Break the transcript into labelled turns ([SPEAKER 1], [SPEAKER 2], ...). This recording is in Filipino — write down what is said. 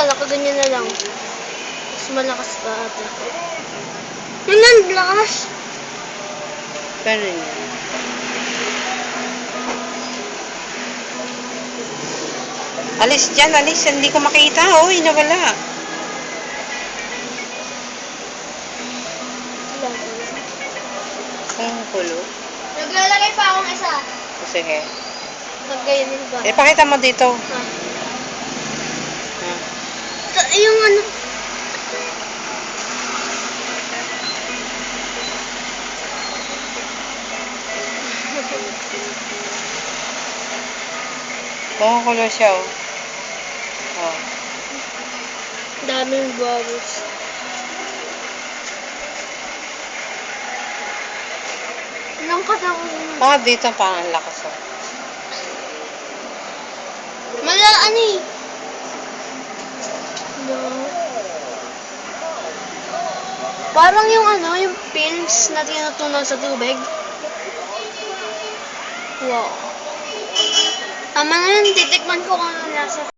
[SPEAKER 1] nakaganyan na lang. Mas malakas pa ate. Ang lakas.
[SPEAKER 2] Pero yun. Alis dyan, alis. Hindi ko makita. Uy, nawala. Kung kulo.
[SPEAKER 1] Naglalagay pa akong isa.
[SPEAKER 2] Sige.
[SPEAKER 1] Nagganyan ba?
[SPEAKER 2] Pakita mo dito.
[SPEAKER 1] Yung ano.
[SPEAKER 2] Kung kulo siya, oh. Oh.
[SPEAKER 1] Daming bubbles. Ilang katapos naman?
[SPEAKER 2] Oh, dito pa ang lakas, oh.
[SPEAKER 1] Ano eh? No. Parang yung ano, yung pills na tinutunaw sa tubig. Wow. Tama na yun, titikman ko kung ano nasa.